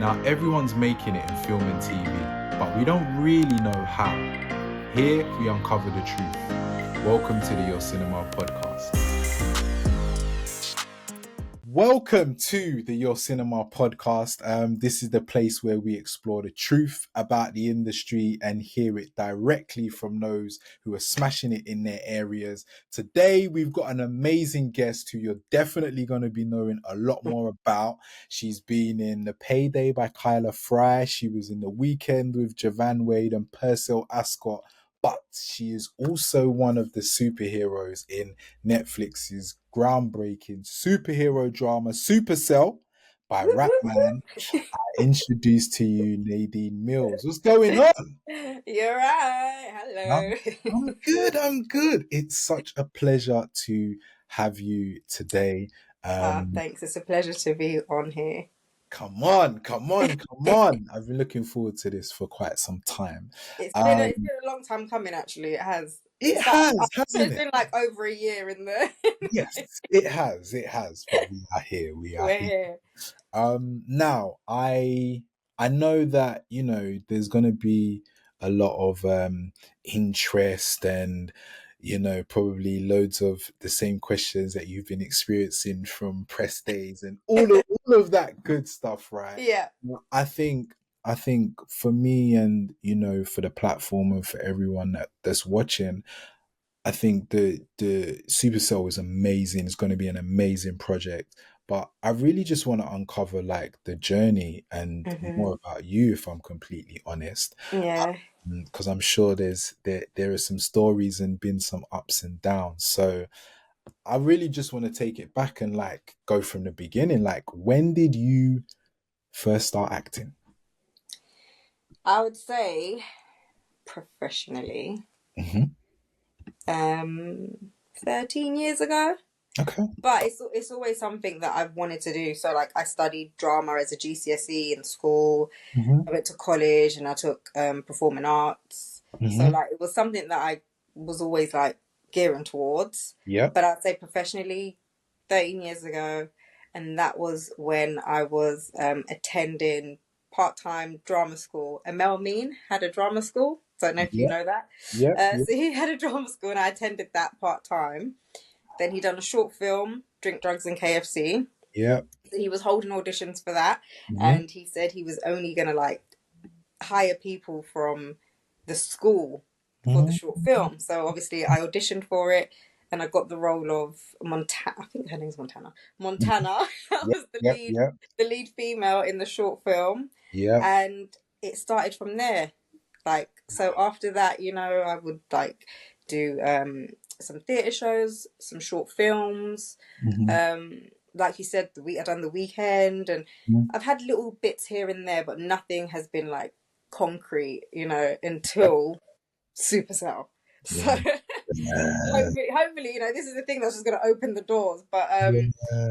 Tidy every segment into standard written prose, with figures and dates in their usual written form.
Now, everyone's making it in film and TV, but we don't really know how. Here, we uncover the truth. Welcome to the Your Cinema podcast. Welcome to the Your Cinema podcast. This is the place where we explore the truth about the industry and hear it directly from those who are smashing it in their areas. Today, we've got an amazing guest who you're definitely going to be knowing a lot more about. She's been in The Payday by Kyla Fry. She was in The Weekend with Javan Wade and Purcell Ascot. But she is also one of the superheroes in Netflix's groundbreaking superhero drama Supacell by Rapman. I introduce to you Nadine Mills. What's going on? You're right. Hello. I'm good. It's such a pleasure to have you today. Thanks. It's a pleasure to be on here. Come on. I've been looking forward to this for quite some time. It's been a long time coming, actually. It has. Hasn't It's it? been like over a year in the... Yes, it has. But we are here. We're here. Now, I know that, there's going to be a lot of interest and, probably loads of the same questions that you've been experiencing from press days and all of that good stuff, right? Yeah. I think for me and, for the platform and for everyone that's watching, I think the Supercell is amazing. It's going to be an amazing project. But I really just want to uncover like the journey and more about you, if I'm completely honest. Yeah. Because I'm sure there are some stories and been some ups and downs. So I really just want to take it back and like go from the beginning. Like, when did you first start acting? I would say professionally, 13 years ago. Okay. But it's always something that I've wanted to do. So like I studied drama as a GCSE in school. I went to college and I took performing arts. So like it was something that I was always like gearing towards. Yeah. But I'd say professionally 13 years ago, and that was when I was attending part-time drama school. Mel Mean had a drama school. Don't know if you know that. Yeah. So he had a drama school and I attended that part-time. Then he done a short film, Drink, Drugs and KFC. Yeah. So he was holding auditions for that. And he said he was only going to like hire people from the school for the short film. So obviously I auditioned for it and I got the role of Montana. I think her name's Montana. Montana. That was the lead female in the short film. Yeah. And it started from there. Like, so after that, I would like do some theatre shows, some short films. Like you said, I've done The Weekend, and I've had little bits here and there, but nothing has been like concrete, until Supercell. So hopefully, this is the thing that's just going to open the doors. But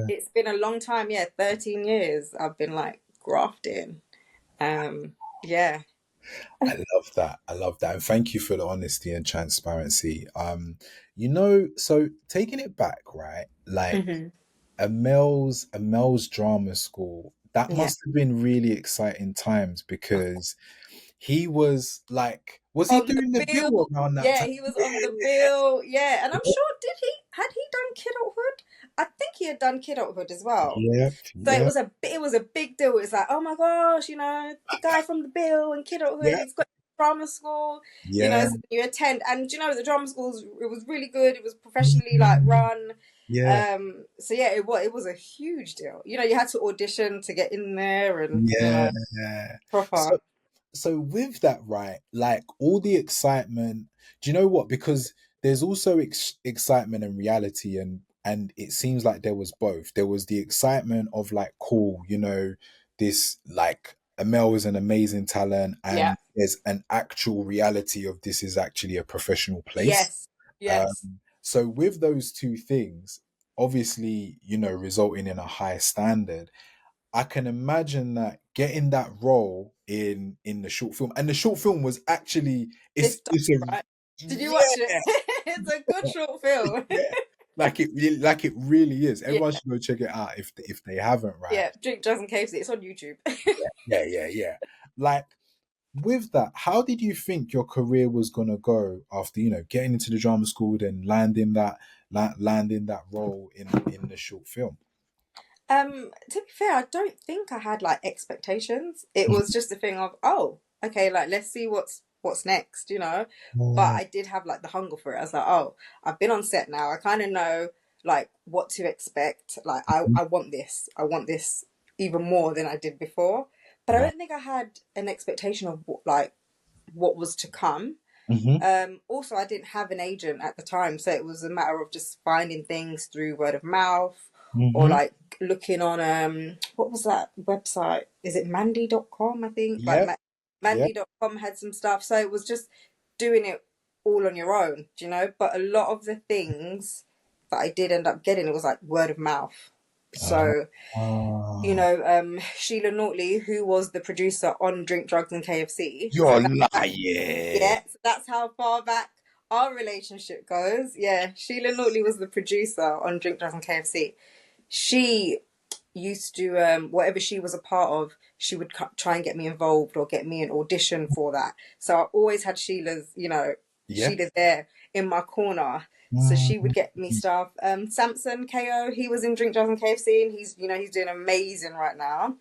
it's been a long time. 13 years I've been like grafting. Yeah. I love that. And thank you for the honesty and transparency. So taking it back, right? Like a Mel's drama school, that must have been really exciting times because he was like, was he doing the bill around that time? He was on the bill. Yeah. And I'm sure, had he done Kidulthood? I think he had done Kidulthood as well. Yeah. So it was a big deal. It's like, oh my gosh, the guy from the bill and Kidulthood, he's got drama school. So you attend, and the drama schools, it was really good. It was professionally like run. Yeah. It was a huge deal. You had to audition to get in there and proper. So with that, right, like all the excitement, do you know what? Because there's also excitement and reality, and it seems like there was both. There was the excitement of like, cool, this like Amel is an amazing talent, and there's an actual reality of this is actually a professional place. Yes. So with those two things, obviously, resulting in a high standard, I can imagine that getting that role in the short film, and the short film was actually right? Did you watch it? It's a good short film. like it really is. Yeah, Everyone should go check it out if they haven't, right? yeah. Drink Drugs and KFC. It's on YouTube. Yeah. Like with that, how did you think your career was gonna go after getting into the drama school, then landing that role in the short film? To be fair, I don't think I had like expectations. It was just a thing of, oh, okay, like let's see what's next, you know. But Mm, I did have like the hunger for it. I was like, oh, I've been on set now. I kind of know like what to expect. Like I want this. I want this even more than I did before. But I right. don't think I had an expectation of like what was to come. Mm-hmm. Also, I didn't have an agent at the time, so it was a matter of just finding things through word of mouth or Mm-hmm. like looking on what was that website? Is it Mandy.com? I think like Yep. Yep. Mandy.com had some stuff, so it was just doing it all on your own, you know. But a lot of the things that I did end up getting, it was like word of mouth. Uh, So you uh, know, Sheila Naughtley, who was the producer on Drink, Drugs, and KFC. So you're that lying. yeah, so that's how far back our relationship goes. Yeah, Sheila Naughtley was the producer on Drink, Drugs, and KFC. She used to, whatever she was a part of, she would try and get me involved or get me an audition for that. So I always had Yeah. Sheila's there in my corner. So she would get me stuff. Samson KO, he was in Drink, Drugs, and KFC, and he's doing amazing right now.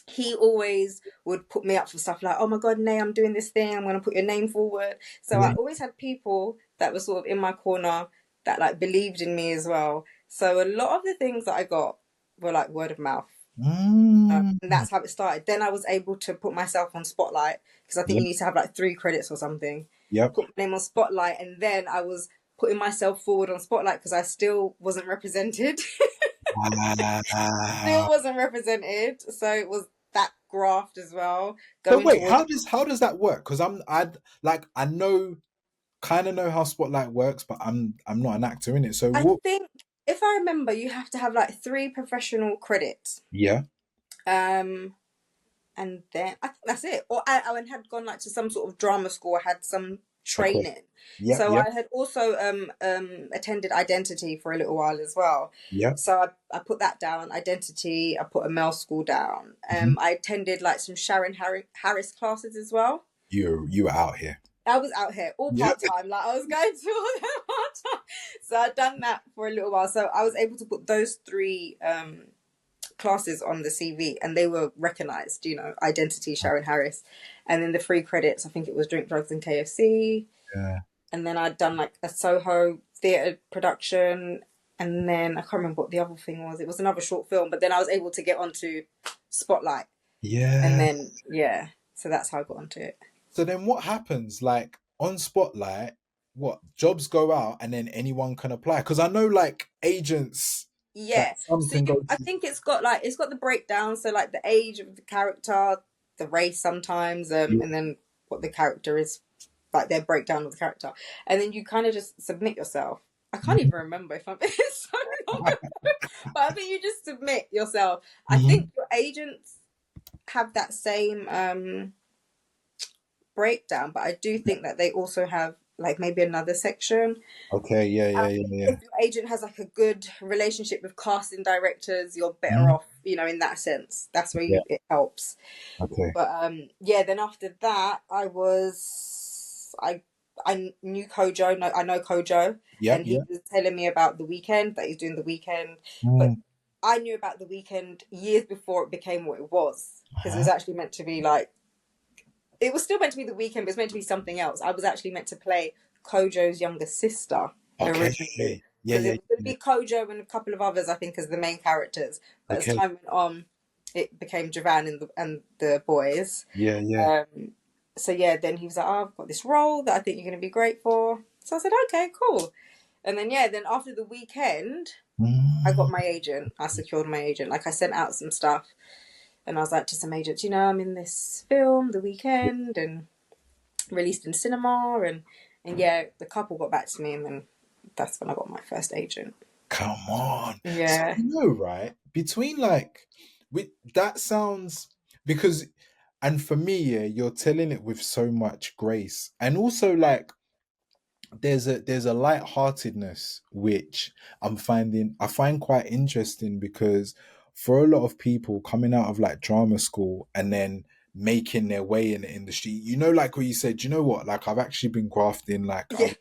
He always would put me up for stuff like, oh my God, Nay, I'm doing this thing. I'm going to put your name forward. So I Yeah. always had people that were sort of in my corner that like believed in me as well. So a lot of the things that I got were like word of mouth. Mm. And that's how it started. Then I was able to put myself on Spotlight because I think you Yep. need to have like 3 credits or something. Yep. Put my name on Spotlight, and then I was putting myself forward on Spotlight because I still wasn't represented. Still Ah. wasn't represented. So it was that graft as well. But Going wait, towards how does that work? Because I know kind of know how Spotlight works, but I'm not an actor in it. So I what? think if I remember, you have to have like 3 professional credits. Yeah. Um and then I think that's it. Or I had gone like to some sort of drama school. I had some Okay. training. Yep. So Yep. I had also attended Identity for a little while as well. Yep. So I put that down, Identity. I put a male school down. Mhm. I attended like some Harris classes as well. You were out here. I was out here all Yep. part time. Like I was going to all them part time. So I'd done that for a little while. So I was able to put those 3 classes on the CV, and they were recognized. You know, Identity, Sharon Harris, and then the 3 credits. I think it was Drink, Drugs, and KFC. Yeah. And then I'd done like a Soho theatre production, and then I can't remember what the other thing was. It was another short film, but then I was able to get onto Spotlight, and Yeah. then yeah, so that's how I got onto it. So then what happens? Like on Spotlight, what jobs go out and then anyone can apply? Because I know like agents that Yeah. some So can go I to. think it's got the breakdown. So like the age of the character, the race sometimes, Yeah. and then what the character is, like their breakdown of the character, and then you kind of just submit yourself. I can't even remember if I'm it's so long ago, but I think you just submit yourself. I Mhm. think your agents have that same breakdown, but I do think that they also have like maybe another section. Okay. Yeah. I Yeah. Yeah. think Yeah. if your agent has like a good relationship with casting directors, you're better Mhm. off, you know, in that sense. That's where Yeah. it helps. Okay. But yeah, then after that, I knew Kojo. No, I know Kojo, Yep. and he Yep. was telling me about the weekend that he's doing the weekend. But Mm. I knew about the weekend years before it became what it was, because it was Huh? actually meant to be like it was still meant to be the weekend, but it's meant to be something else. I was actually meant to play Kojo's younger sister Okay. originally. Yeah. Because Yeah. it was going to Yeah. be Kojo and a couple of others, I think, as the main characters. But as Okay. time went on, it became Javan and the boys. Yeah. Yeah. Um, so yeah, then he was like, "Oh, I've got this role that I think you're going to be great for." So I said, "Okay, cool." And then yeah, then after the weekend, I got Mm. my agent. I secured my agent. Like I sent out some stuff, and I was like to some agents, you know, I'm in this film, The Weekend, and released in cinema, and yeah, the couple got back to me, and then that's when I got my first agent. Come on. So Yeah, right? Between like with that sounds because and for me, yeah, you're telling it with so much grace. And also like there's a lightheartedness which I find quite interesting, because for a lot of people coming out of like drama school and then making their way in the industry, like what you said, you know what, like I've actually been grafting, like Yeah,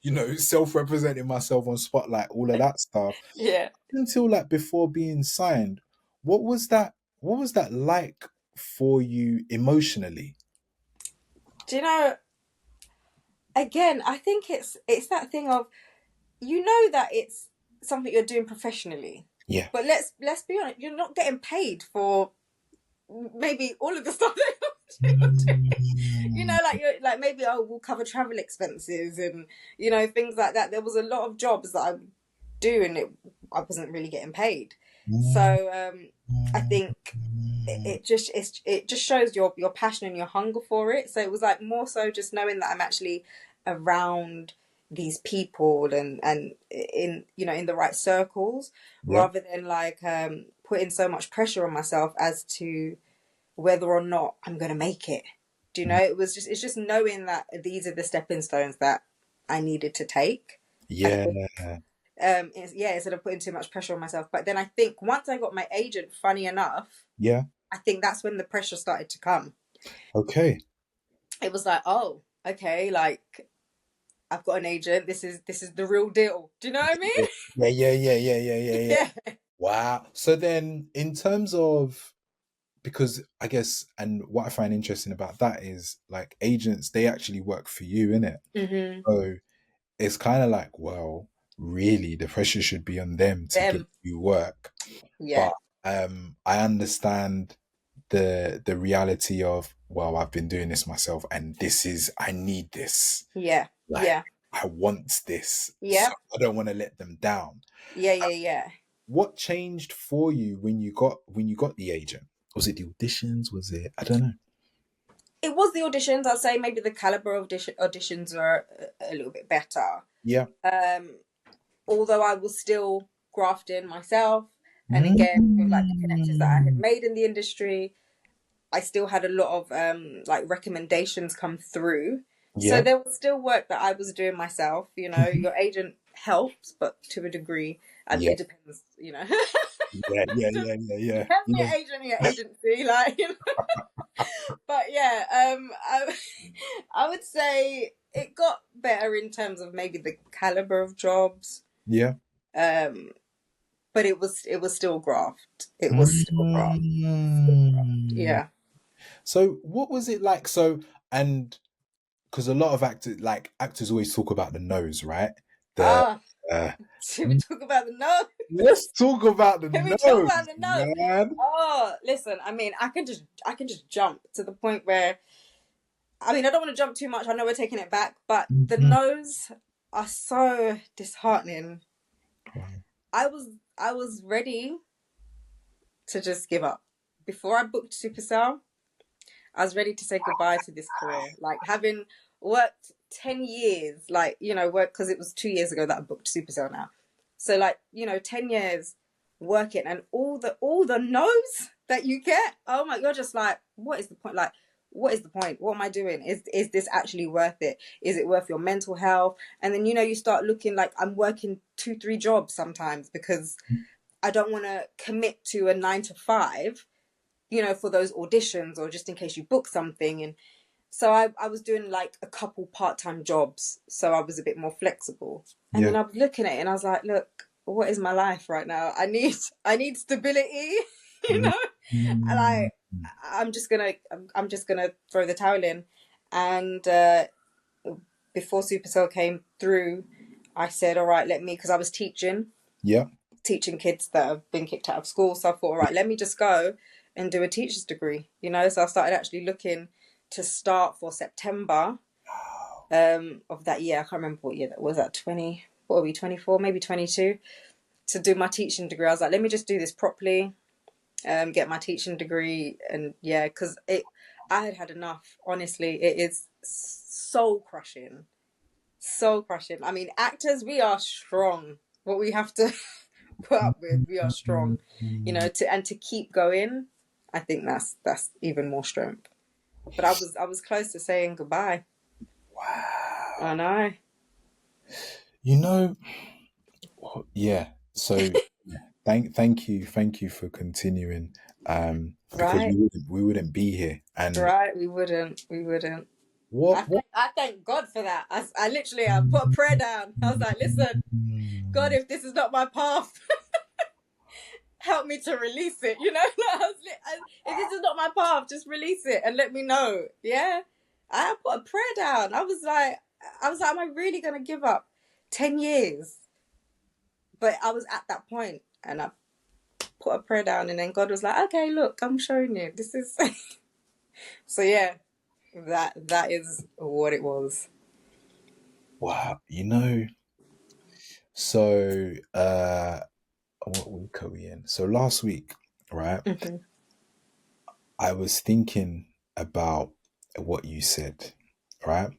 I'm, self-representing myself on Spotlight, all of that stuff, yeah. until like before being signed. What was that? What was that like for you emotionally? Do you know? Again, I think it's that thing of, you know, that it's something you're doing professionally, Yeah. but let's be honest, you're not getting paid for maybe all of the stuff that you're doing. You know, Mm, like you're like, maybe, oh, we'll cover travel expenses and, you know, things like that. There was a lot of jobs that I do, and I wasn't really getting paid. mm, So I think it just shows your passion and your hunger for it. So it was like more so just knowing that I'm actually around these people and in, you know, in the right circles, yep. rather than like putting so much pressure on myself as to whether or not I'm going to make it. Do you know? It's just knowing that these are the stepping stones that I needed to take, I Yeah. think. Instead of putting too much pressure on myself. But then I think once I got my agent, funny enough, Yeah. I think that's when the pressure started to come. Okay. It was like, oh, okay, like I've got an agent. This is the real deal. Do you know what I Yeah. mean? Yeah. Yeah. Yeah. Yeah. Yeah. Yeah. Yeah. Yeah. Wow. So then, in terms of, because I guess, and what I find interesting about that is like agents, they actually work for you, innit? Mm-hmm. So it's kind of like, well, really, the pressure should be on them to get Them. you work. Yeah. But I understand the reality of, well, I've been doing this myself, and I need this. Yeah. Like, Yeah. I want this, so Yeah. I don't want to let them down. Yeah. Yeah. Yeah. What changed for you when you got the agent? Was it the auditions? Was it, I don't know. It was the auditions. I'd say maybe the caliber of auditions are a little bit better. Yeah. Um, Although I was still grafting myself, and again with like the connections that I had Mm. made in the industry, I still had a lot of like recommendations come through. So Yeah. there was still work that I was doing myself. You know, Mhm. your agent helps, but to a degree, and Yeah. it depends. You know, Yeah. Yeah. just Yeah. Yeah. you Yeah. have Yeah. your agent and your agency, like. You know? But yeah, I would say it got better in terms of maybe the caliber of jobs. Yeah. Um, but it was still graft. It was still graft. Still graft. Mm. Yeah. So what was it like? So, and because a lot of actors always talk about the nose, right? The Ah, uh, should we talk about the let's nose? talk about the Can we talk about nose, the nose? man. Oh, listen. I mean, I can just jump to the point where, I mean, I don't want to jump too much. I know we're taking it back, but the Mhm. nose are so disheartening. Wow. I was ready to just give up before I booked Supercell. I was ready to say goodbye to this career. Like having worked 10 years, like, you know, work, because it was 2 years ago that I booked Supercell now. So like, you know, 10 years working, and all the no's that you get. Oh my, you're just like, what is the point? Like, what is the point? What am I doing? Is this actually worth it? Is it worth your mental health? And then, you know, you start looking like I'm working 2, 3 jobs sometimes because I don't want to commit to a 9 to 5, you know, for those auditions or just in case you book something. And so I was doing like a couple part-time jobs. So I was a bit more flexible. And Yeah. then I was looking at it and I was like, look, what is my life right now? I need stability, you know? And Mm. I'm just gonna throw the towel in. And before Supercell came through, I said, all right, because I was Yeah. teaching kids that have been kicked out of school. So I thought, all right, let me just go and do a teacher's degree, you know? So I started actually looking to start for September of that year. I can't remember what year that was, that 20, what are we, 24, maybe 22, to do my teaching degree. I was like, let me just do this properly, get my teaching degree. And yeah, because I had enough. Honestly, it is soul crushing. Soul crushing. I mean, actors, we are strong. What we have to put up with, we are strong. You know, to keep going, I think that's even more strength. But I was close to saying goodbye. I Wow. know. You know, yeah. So thank you for continuing. Because Right, we wouldn't be here. And right. We wouldn't. what I thank God for that. I literally I put a prayer down. I was like, listen, God, if this is not my path, help me to release it. You know, if this is not my path, just release it and let me know. Yeah, I put a prayer down. I was like, am I really gonna give up 10 years? But I was at that point, and I put a prayer down, and then God was like, okay, look, I'm showing you. This is so yeah. That is what it was. wow, you know, so what week are we in? So last week, right? Hmm. I was thinking about what you said, right?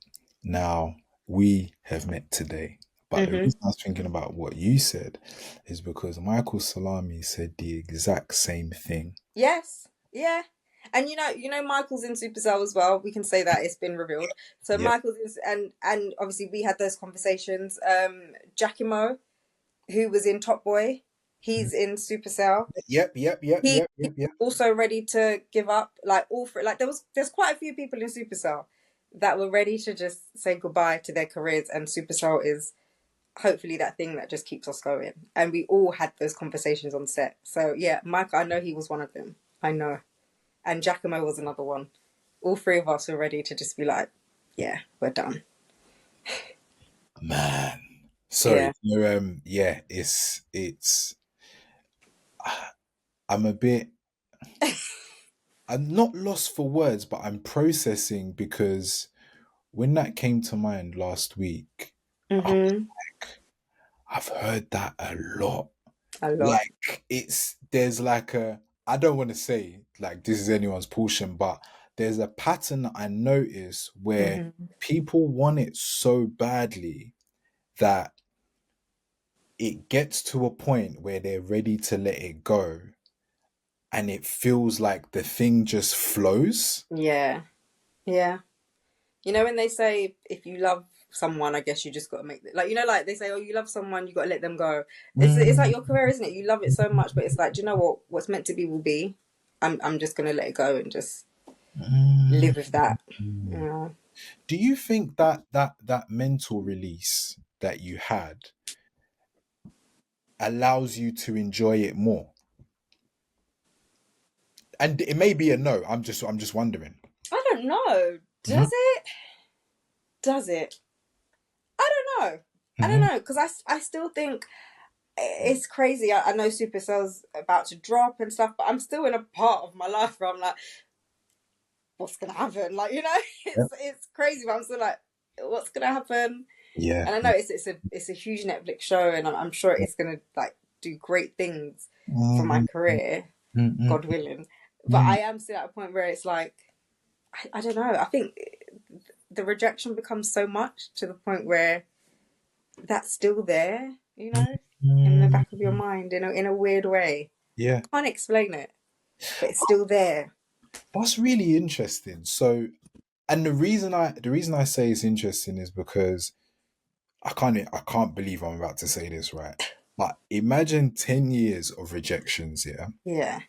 Now, we have met today. But the Hmm. reason I was thinking about what you said is because Michael Salami said the exact same thing. Yes, yeah. And Michael's in Supercell as well. We can say that it's been revealed. So Yep. Michael's in, and obviously we had those conversations. Giacomo, who was in Top Boy, he's in Supercell. Yep, He's yep. also ready to give up. Like all for like there's quite a few people in Supercell that were ready to just say goodbye to their careers, and Supercell is hopefully that thing that just keeps us going. And we all had those conversations on set. So yeah, Michael, I know he was one of them. I know. And Giacomo was another one. All three of us were ready to just be like, yeah, we're done. Man. Sorry. Yeah. Yeah, I'm a bit I'm not lost for words, but I'm processing because when that came to mind last week, Mm-hmm. I've heard that a lot. A lot. Like there's like I don't want to say like this is anyone's portion, but there's a pattern that I notice where Mm-hmm. people want it so badly that it gets to a point where they're ready to let it go and it feels like the thing just flows. Yeah. Yeah. You know when they say if you love someone, I guess you just got to make it. Like like they say, oh, you love someone, you got to let them go. It's like Mm, your career, isn't it? You love it so much, but it's like, do you know what? What's meant to be will be. I'm just gonna let it go and just mm, live with that. mm. Yeah. Do you think that that mental release that you had allows you to enjoy it more? And it may be a no. I'm just wondering. I don't know. Hmm. Does it? Does it? I don't know. I don't Hmm. know because I still think it's crazy. I know Supercell's about to drop and stuff, but I'm still in a part of my life where I'm like, what's gonna happen? Like Yeah. it's crazy, but I'm still like, what's gonna happen? Yeah. And I know it's a huge Netflix show, and I'm sure it's gonna like do great things for my Mm, career, mm, mm, God willing. But mm. I am still at a point where it's like, I don't know. I think the rejection becomes so much to the point where that's still there, in the Mm, back of your mind in a weird way. yeah. Can't explain it, but it's still there. That's really interesting. So, and the reason I say it's interesting is because I can't believe I'm about to say this right. But imagine 10 years of rejections, yeah. Yeah.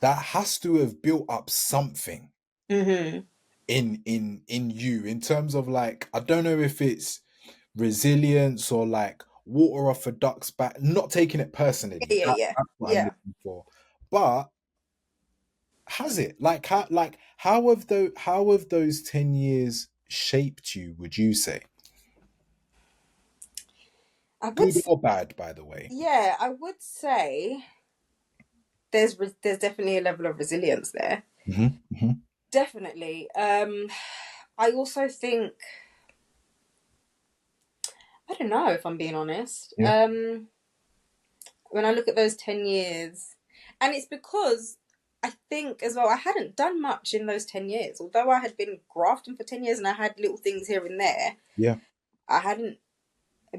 That has to have built up something Mhm. in you in terms of like I don't know if it's resilience or like water off a duck's back, not taking it personally. Yeah. Yeah. That's what I'm Yeah. looking for. But has it like how have those 10 years shaped you, would you say? I would. Good or bad, by the way. Yeah, I would say there's definitely a level of resilience there. Hmm. Hmm. Definitely. I also think I don't know if I'm being honest. Yeah. When I look at those 10 years, and it's because I think as well I hadn't done much in those 10 years. Although I had been grafting for 10 years and I had little things here and there, Yeah. I hadn't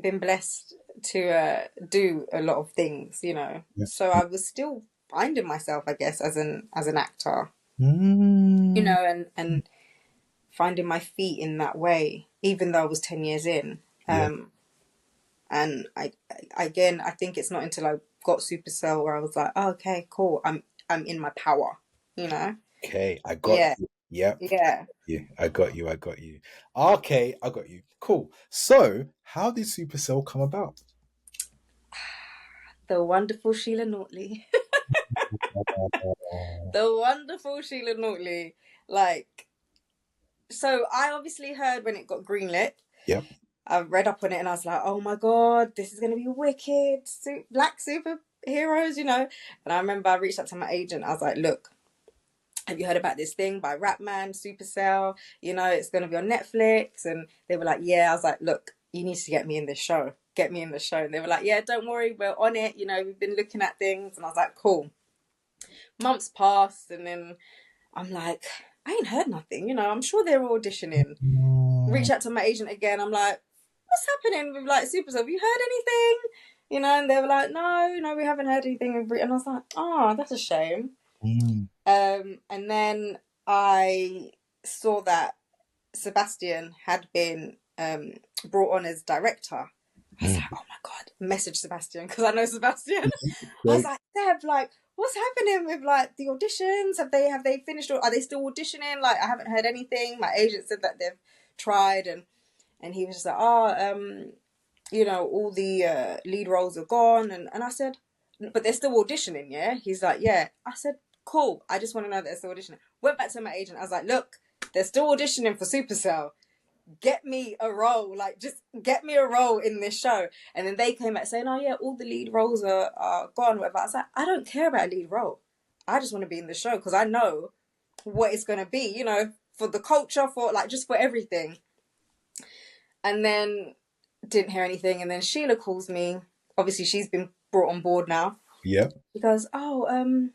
been blessed to do a lot of things. Yeah. So I was still finding myself, I guess, as an actor, Mm, and finding my feet in that way, even though I was 10 years in. yeah. And I think it's not until I got Supercell where I was like, oh, okay, cool, I'm in my power, you know. Okay, I got Yeah, you. Yep. yeah. Yeah, I got you. I got you. Okay, I got you. Cool. So, how did Supercell come about? The wonderful Sheila Naughtley. The wonderful Sheila Naughtley. Like, so I obviously heard when it got greenlit. Yep. I read up on it and I was like, oh my God, this is going to be wicked. Black superheroes, you know. And I remember I reached out to my agent. I was like, look, have you heard about this thing by Rapman Supacell? You know, it's going to be on Netflix. And they were like, yeah. I was like, look, you need to get me in this show. Get me in the show. And they were like, yeah, don't worry, we're on it. You know, we've been looking at things. And I was like, cool. Months passed and then I'm like, I ain't heard nothing. You know, I'm sure they're auditioning. Reach out to my agent again. I'm like, what's happening with like Supercell? Have you heard anything? You know, and they were like, no, we haven't heard anything. And I was like, oh, that's a shame. Mm. And then I saw that Sebastian had been brought on as director. I was like, oh my God, message Sebastian because I know Sebastian. I was like, Seb, like, what's happening with like the auditions? Have they finished or are they still auditioning? Like, I haven't heard anything. My agent said that they've tried and he was just like, you know, all the lead roles are gone. And I said, but they're still auditioning, yeah? He's like, yeah. I said, cool. I just want to know that they're still auditioning. Went back to my agent. I was like, look, they're still auditioning for Supercell. Get me a role. Like, just get me a role in this show. And then they came back saying, oh, yeah, all the lead roles are gone. Whatever. I was like, I don't care about a lead role. I just want to be in the show because I know what it's going to be, you know, for the culture, for like, just for everything. And then didn't hear anything. And then Sheila calls me. Obviously, she's been brought on board now. Yep. She goes, oh,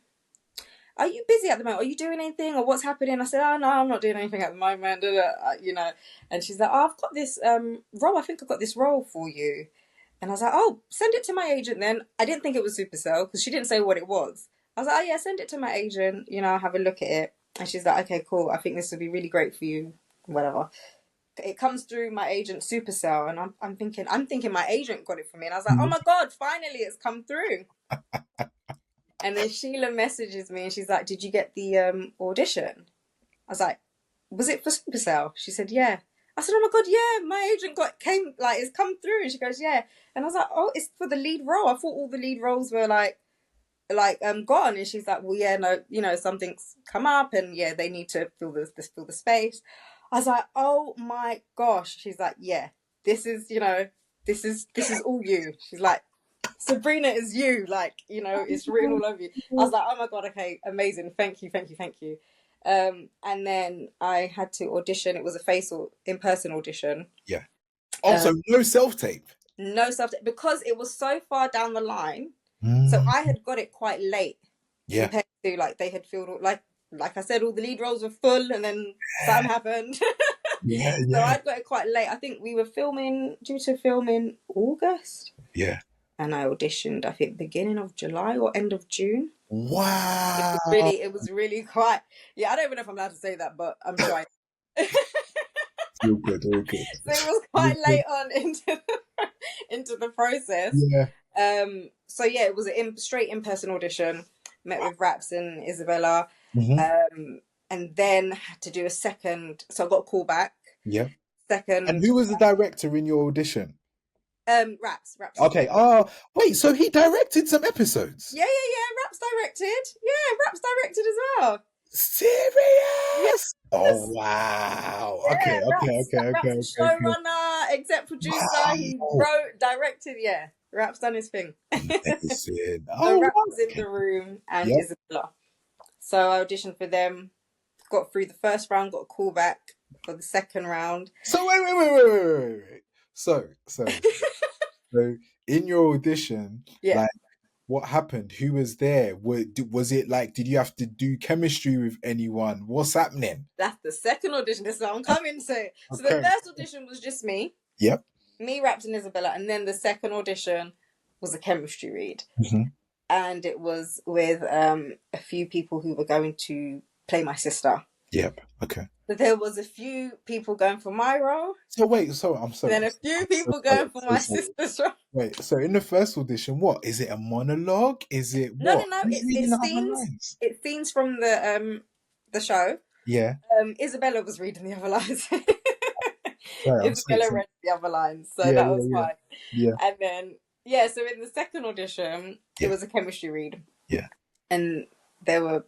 are you busy at the moment? Are you doing anything or what's happening? I said, oh, no, I'm not doing anything at the moment. You know, and she's like, oh, I've got this role. I think I've got this role for you. And I was like, oh, send it to my agent then. I didn't think it was Supercell because she didn't say what it was. I was like, oh, yeah, send it to my agent. You know, I'll have a look at it. And she's like, okay, cool. I think this would be really great for you. Whatever. It comes through my agent Supercell, and I'm thinking my agent got it for me, and I was like, oh my God, finally it's come through. And then Sheila messages me, and she's like, did you get the audition? I was like, was it for Supercell? She said, yeah. I said, oh my God, yeah, my agent it's come through. And she goes, yeah. And I was like, oh, it's for the lead role. I thought all the lead roles were like gone. And she's like, well, yeah, no, you know, something's come up, and yeah, they need to fill the space. I was like, oh my gosh. She's like, yeah, this is, you know, this is all you. She's like, Sabrina is you. Like, you know, it's written all over you. I was like, oh my God, okay, amazing. Thank you. And then I had to audition. It was a face or in-person audition. Yeah. Also, no self-tape. No self-tape because it was so far down the line. So I had got it quite late. Yeah. Compared to like they had filled like I said, all the lead roles were full, and then something happened. Yeah. So I'd got it quite late. I think we were due to film in August. Yeah. And I auditioned, I think, beginning of July or end of June. Wow. It was really quite. Yeah, I don't even know if I'm allowed to say that, but I'm sure. All good. So it was quite late on into the process. Yeah. So yeah, it was a straight in-person audition. Met with Raps and Isabella. Mm-hmm. And then had to do a second. So I got a call back. Yeah. Second. And who was the director in your audition? Raps. Okay. Oh, wait. So he directed some episodes. Yeah. Raps directed. Yeah, Raps directed as well. Serious? Yeah. Oh wow. Yeah, okay. Raps showrunner, exec producer. Wow. He wrote, directed. Yeah, Raps done his thing. So Raps was in the room and Isabella. So I auditioned for them. Got through the first round. Got a call back for the second round. So wait. So in your audition, like, what happened? Who was there? Was it like, did you have to do chemistry with anyone? What's happening? That's the second audition. This is what I'm coming to. Okay. So the first audition was just me. Yep. Me, Raps, and Isabella. And then the second audition was a chemistry read. Mm-hmm. And it was with a few people who were going to play my sister. Yep. Okay. there was a few people going for my role. So wait, so I'm sorry. Then a few people sorry, going for my sister's role. Wait, so in the first audition, what is it? A monologue? Is it what? No. Who's It's reading out her scenes. lines? It's scenes from the show. Yeah. Isabella was reading the other lines. Sorry, I'm Isabella so read the other lines, so yeah, that yeah, was yeah, fine. yeah, And then yeah, so in the second audition, it yeah, was a chemistry read, yeah, and there were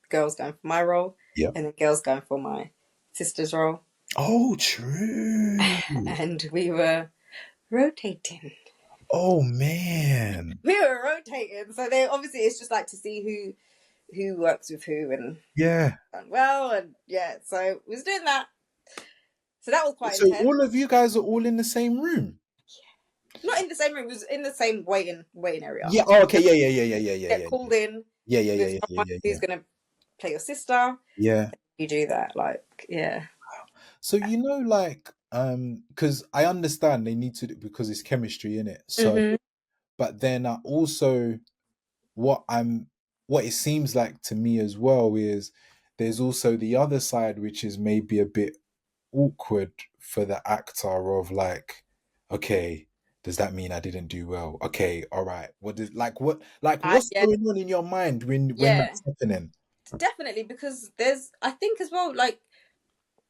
girls going for my role, yeah. and then girls going for my sister's role, Oh, true. and we were rotating. Oh man. We were rotating, so they obviously it's just like to see who works with who and Yeah. done well, and yeah, so we was doing that. So that was quite So intense. all of you guys are all in the same room. Not in the same room. It was in the same waiting area. Yeah. Oh, okay. Yeah. Get called in Yeah. Yeah. Yeah. with Yeah. Yeah. someone Yeah. who's gonna play your sister. Yeah. You do that, like yeah. So like, because I understand they need to because it's chemistry in it. So, Mm-hmm. but then I also what I'm what it seems like to me as well is there's also the other side which is maybe a bit awkward for the actor of like, okay, does that mean I didn't do well? Okay, all right. What's Yeah, going on in your mind when yeah, that's happening? definitely because I think as well, like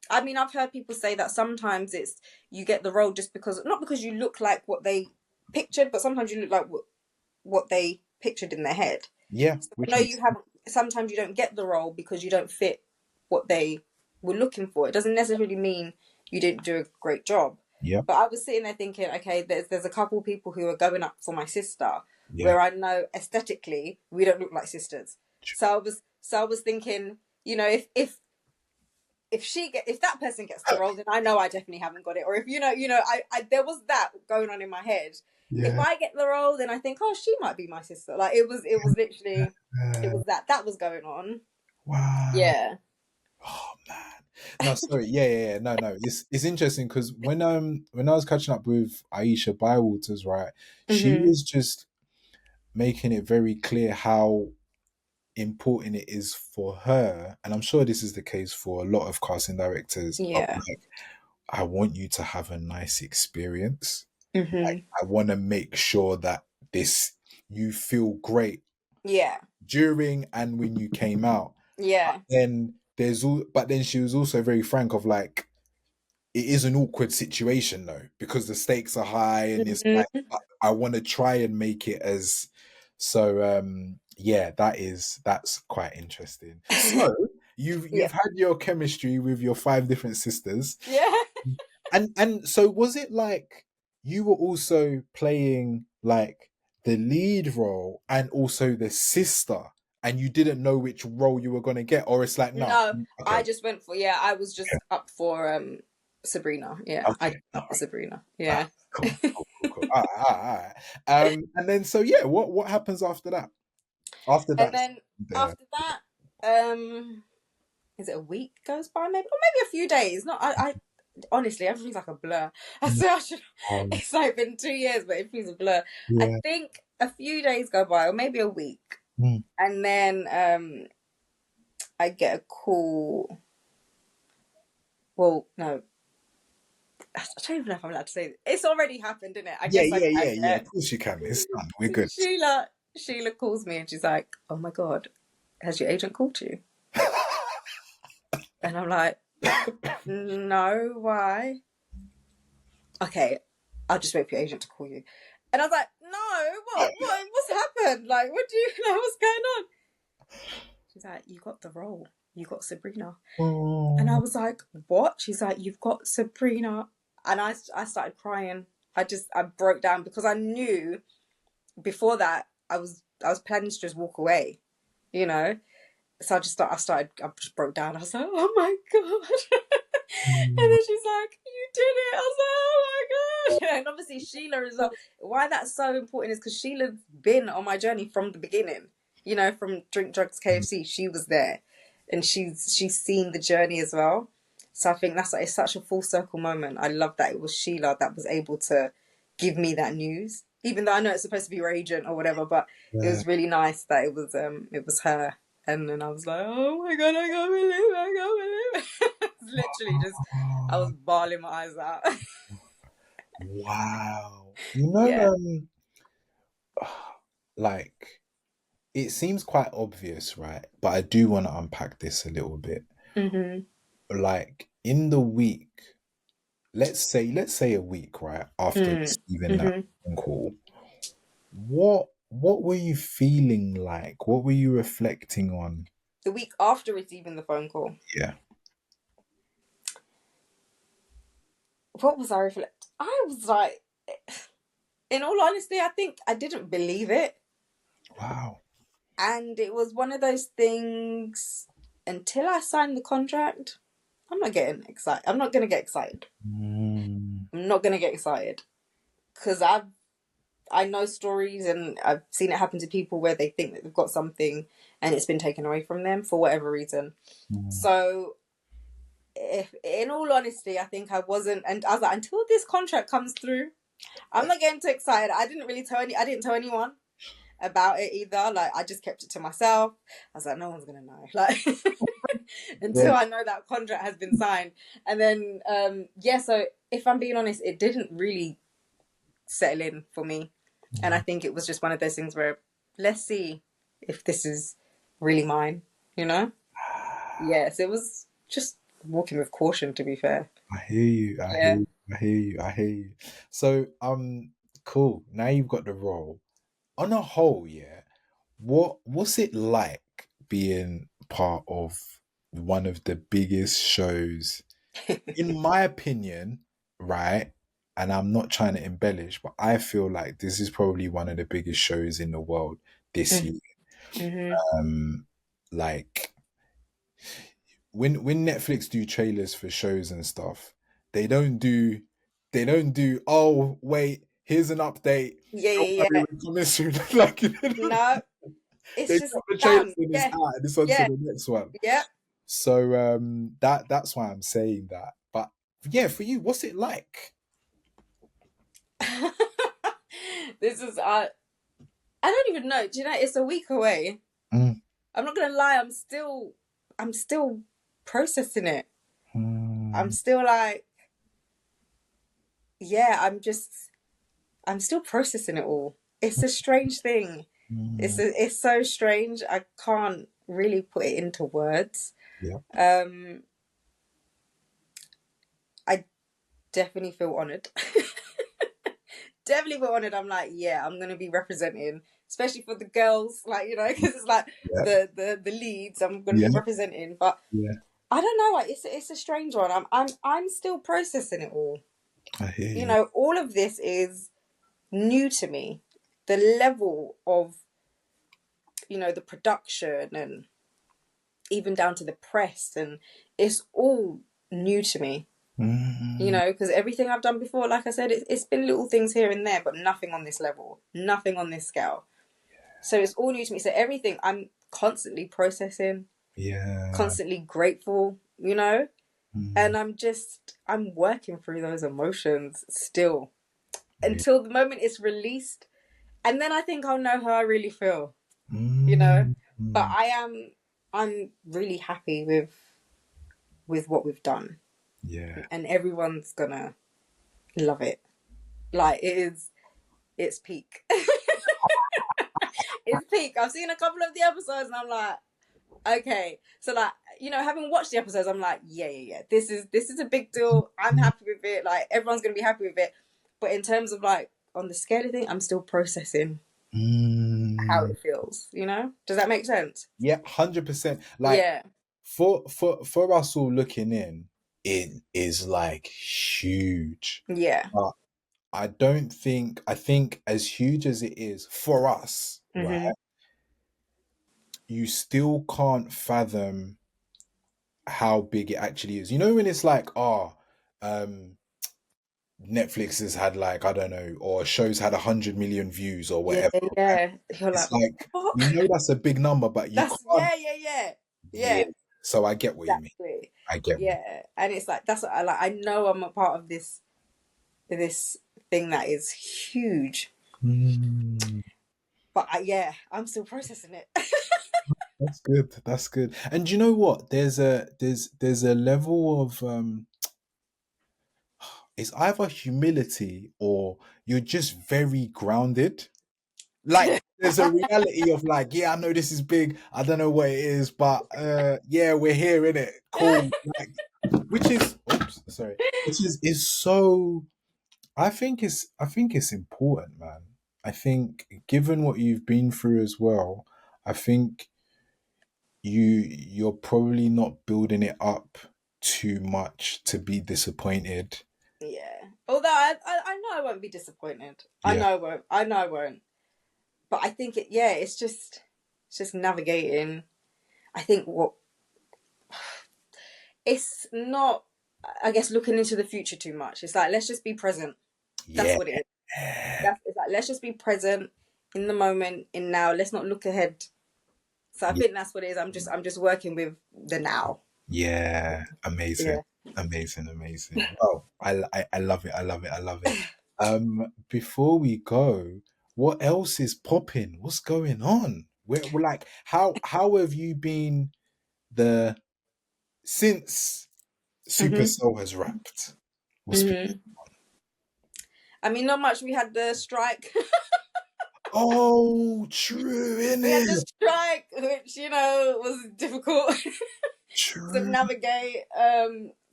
I mean, I've heard people say that sometimes it's you get the role just because not because you look like what they pictured, but sometimes you look like what they pictured in their head. Yeah, So which I know makes you have sometimes you don't get the role because you don't fit what they were looking for. It doesn't necessarily mean you didn't do a great job. yeah, But I was sitting there thinking, okay, there's a couple people who are going up for my sister, yeah, where I know aesthetically we don't look like sisters. So I was thinking, if that person gets the role, then I know I definitely haven't got it. Or if I there was that going on in my head. If yeah. I get the role, then I think, oh, she might be my sister. Like it was literally it was that was going on. Wow. Yeah. Oh man. No, sorry. Yeah. No. It's interesting because when I was catching up with Aisha Bywaters, right, she Mm-hmm. was just making it very clear how important it is for her, and I'm sure this is the case for a lot of casting directors. Of Yeah. like, I want you to have a nice experience. Mm-hmm. I want to make sure that this you feel great Yeah. during and when you came out. Yeah. Then but then she was also very frank of like it is an awkward situation though because the stakes are high and it's like Mm-hmm. I want to try and make it as so yeah that's quite interesting. So you've Yeah. you've had your chemistry with your 5 different sisters Yeah. and so was it like you were also playing like the lead role and also the sister and you didn't know which role you were going to get or it's like no No, I okay just went for I was just up for Sabrina. Yeah, I okay all up for right. Sabrina. Ah, Yeah. cool. All right. And then so yeah, what happens after that? After And that, then the after that, is it a week goes by maybe, or maybe a few days? No, I honestly everything's like a blur. I say I should. um, It's like been 2 years, but it feels a blur. I yeah, think a few days go by, or maybe a week, mm, and then I get a call. Well, no, I don't even know if I'm allowed to say this. It's already happened, isn't it? I yeah, guess I yeah, can. yeah, yeah. Yeah. Of course you can. It's done. We're So good. Sheila calls me and she's like, "Oh my god, has your agent called you?" And I'm like, "No, why?" Okay, I'll just wait for your agent to call you. And I was like, "No, what's happened? Like, what do you know? What's going on?" She's like, "You got the role. You got Sabrina." And I Oh, was like, "What?" She's like, "You've got Sabrina." And I started crying. I broke down because I knew before that I was planning to just walk away, you know. So I just broke down. I was like, "Oh my god!" And mm, then she's like, "You did it!" I was like, "Oh my god!" And obviously Sheila as well. Why that's so important is because Sheila's been on my journey from the beginning. You know, from Drink Drugs KFC, she was there, and she's seen the journey as well. So I think it's such a full circle moment. I love that it was Sheila that was able to give me that news, even though I know it's supposed to be your agent or whatever. But it yeah. was really nice that it was her. And then I was like, "Oh my god, I can't believe it! I can't believe literally just, I was bawling my eyes out. Wow. You Yeah. know, like, it seems quite obvious, right? But I do want to unpack this a little bit. Mm-hmm. Like, in the week, let's say a week, right, after receiving that Mm-hmm. phone call, what were you feeling like? What were you reflecting on? The week after receiving the phone call, Yeah. what was I reflect? I was like, in all honesty, I think I didn't believe it. Wow. And it was one of those things, until I signed the contract, I'm not getting excited. I'm not going to get excited. Mm, I'm not going to get excited. Because I know stories and I've seen it happen to people where they think that they've got something and it's been taken away from them for whatever reason. mm, So, if, in all honesty, I think I wasn't, and I was like, until this contract comes through, I'm not getting too excited. I didn't tell anyone about it either. Like, I just kept it to myself. I was like, no one's gonna know. Like, yeah. until I know that contract has been signed. And then, yeah. So if I'm being honest, it didn't really settle in for me. And I think it was just one of those things where, let's see if this is really mine. You know? Yes, it was just walking with caution. To be fair. I hear you. I hear Yeah. you. I hear you. I hear you. So, cool. Now you've got the role. On a whole, yeah. What's it like being part of one of the biggest shows, in my opinion, right? And I'm not trying to embellish, but I feel like this is probably one of the biggest shows in the world this year. Mm-hmm. Like, when Netflix do trailers for shows and stuff, they don't do oh wait, here's an update. Yeah, Don't yeah, worry, yeah. we're coming soon. Like, No, they it's just drop the trailer done. and it's Yeah, out and it's on to yeah, the next one. yeah. So that's why I'm saying that. But yeah, for you, what's it like? This is I don't even know. Do you know it's a week away? Mm, I'm not gonna lie. I'm still processing it. I'm mm, still like, yeah. I'm still processing it all. It's a strange thing. mm, It's so strange. I can't really put it into words. yeah. Um, I definitely feel honored. Definitely feel honored. I'm like, yeah, I'm gonna be representing, especially for the girls, like, because it's like Yeah. the leads. I'm gonna Yeah. be representing, but Yeah. I don't know. Like, it's a strange one. I'm still processing it all. I hear you. All of this is new to me. The level of the production and even down to the press, and it's all new to me. Mm, Because everything I've done before, like I said, it's been little things here and there, but nothing on this level, nothing on this scale. So it's all new to me. So everything I'm constantly processing, yeah. constantly grateful, and Mm, I'm working through those emotions still yeah. until the moment it's released. And then I think I'll know how I really feel, Mm, but mm, I'm really happy with what we've done, yeah. and everyone's gonna love it. Like, it's peak. It's peak. I've seen a couple of the episodes and I'm like, okay. So, like, having watched the episodes, I'm like, yeah, yeah, yeah. This is a big deal. I'm happy with it. Like, everyone's gonna be happy with it. But in terms of, like, on the scale thing, I'm still processing how Mm, it feels. Does that make sense? yeah, 100%. Like, Yeah. for us all looking in, it is like huge. Yeah. But I think as huge as it is for us, right, Mm-hmm. you still can't fathom how big it actually is. When it's like, um, Netflix has had, like, I don't know, or shows had 100 million views or Yeah, whatever. Right? yeah. You're It's like, like, what? we know that's a big number, but you That's can't. yeah, yeah, yeah, Yeah. yeah. So I get what you mean. Exactly. I get what you Yeah, and it's like that's what I like. I know I'm a part of this thing that is huge, mean. but yeah, I'm still processing it. That's good. That's good. And you know what? There's a level of it's either humility or you're just very grounded. Like there's a reality of like, yeah, I know this is big. I don't know what it is, but yeah, we're here in it. Cool. Like, which is oops, sorry. Which is so I think it's important, man. I think given what you've been through as well, I think you're probably not building it up too much to be disappointed. Yeah. Although I know I won't be disappointed. I Yeah. know I won't. I know I won't. But I think it's just navigating. I think what it's not. I guess looking into the future too much. It's like let's just be present. That's Yeah. what it is. It's like let's just be present in the moment, in now. Let's not look ahead. So I Yeah. think that's what it is. I'm just working with the now. Yeah. Amazing. Yeah. Amazing. Amazing. Oh, I love it. I love it. I love it. Before we go, what else is popping? What's going on? We're like, how have you been the since Mhm. Supercell has wrapped? What's been Mhm. I mean, not much. We had the strike. oh true, We had innit? the strike, which was difficult to True. navigate.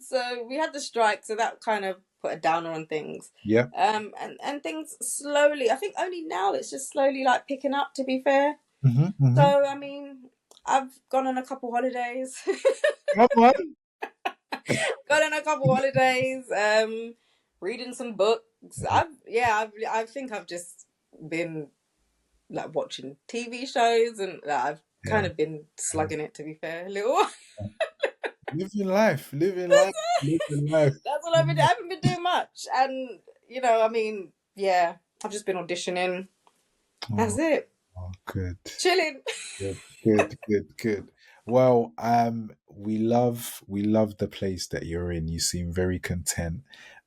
So we had the strike, so that kind of put a downer on things. Yeah. And things slowly. I think only now it's just slowly like picking up. To be fair, Mm-hmm. so I mean, I've gone on a couple holidays. Come on. Gone on a couple holidays. Reading some books. I think I've just been like watching TV shows, and I've Yeah. kind of been slugging it. To be fair, a little. Living life, living life, living life. That's all I've been. I haven't been doing much, and I mean, yeah, I've just been auditioning. That's Oh, it. oh, good. Chilling. Good, good, good, good. Well, we love the place that you're in. You seem very content,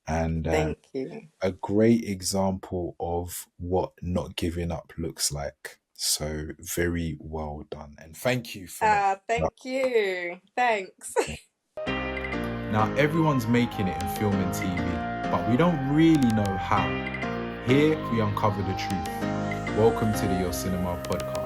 and Thank you. a great example of what not giving up looks like. So very well done, and thank you for not. Thank you. Thanks. Now everyone's making it in film and TV, but we don't really know how. Here we uncover the truth. Welcome to the Your Cinema podcast.